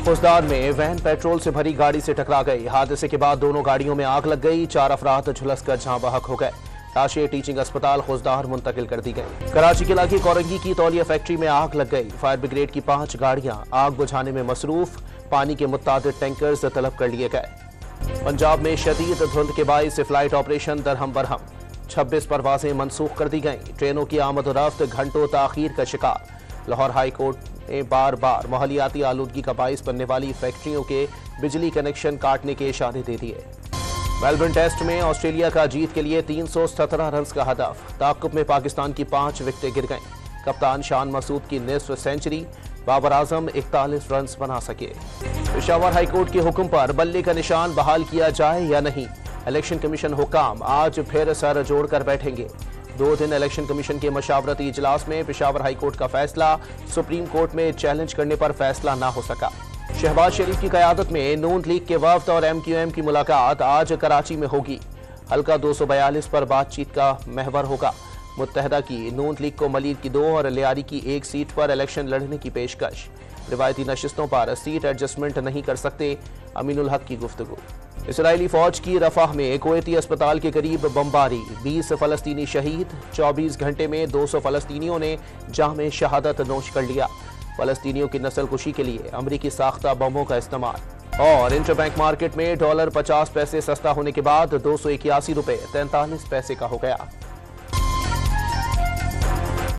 फुसदार में van petrol से भरी गाड़ी से टकरा गई। हादसे के बाद दोनों गाड़ियों में आग लग गई। 4 अफराद झुलसकर जहां बहक हो गए। लाशें टीचिंग अस्पताल फुसदार मुंतकिल कर दी गई। कराची के इलाके कोरंगी की तौलिया फैक्ट्री में आग लग गई। फायर ब्रिगेड की 5 गाड़ियां आग बुझाने में मसरूफ। पानी के मुतादिद टैंकर्स तलब कर लिए गए। पंजाब में शदीद धुंध के बाइस फ्लाइट ऑपरेशन दरहम बरहम। 26 परवाजें मनसूख कर दी गईं। ट्रेनों की आमद-ओ-रफ्त घंटों ताखीर का शिकार। लाहौर हाई कोर्ट ने बार बार माहौलियाती आलूदगी का बाइस बनने वाली फैक्ट्रियों के बिजली कनेक्शन काटने के इशारे दे दिए। मेलबर्न टेस्ट में ऑस्ट्रेलिया का जीत के लिए 317 रन का हदफ। ताक़ुब में पाकिस्तान की 5 विकेटें गिर गईं। कप्तान शान मसूद की निस्फ सेंचुरी। बाबर आजम 41 रन बना सके। पेशावर हाईकोर्ट के हुक्म पर बल्ले का निशान बहाल किया जाए या नहीं, इलेक्शन कमीशन हुकाम आज फिर सर जोड़कर बैठेंगे। 2 दिन इलेक्शन कमीशन के मशावरती इजलास में पेशावर हाईकोर्ट का फैसला। सुप्रीम कोर्ट में चैलेंज करने पर फैसला ना हो सका। शहबाज शरीफ की क़यादत में नून लीग के वफ्द और MQM की मुलाकात आज कराची में होगी। हल्का 242 पर बातचीत का महवर होगा। मुत्तहदा की नून लीग को मलीर की 2 और लियारी की 1 सीट पर इलेक्शन लड़ने की पेशकश। रिवायती नशिस्तों पर सीट एडजस्टमेंट नहीं कर सकते, अमीनुल हक की गुफ्तगू। इसराइली फौज की रफाह में कुवैती अस्पताल के करीब बमबारी। 20 फलस्तीनी शहीद। 24 घंटे में 200 फलस्तीनियों ने जाम शहादत नोश कर लिया। फलस्तीनियों की नस्ल कुशी के लिए अमरीकी साख्ता बमों का इस्तेमाल। और इंटरबैंक मार्केट में $50 सस्ता होने के बाद 281 रुपये 43 पैसे का हो गया।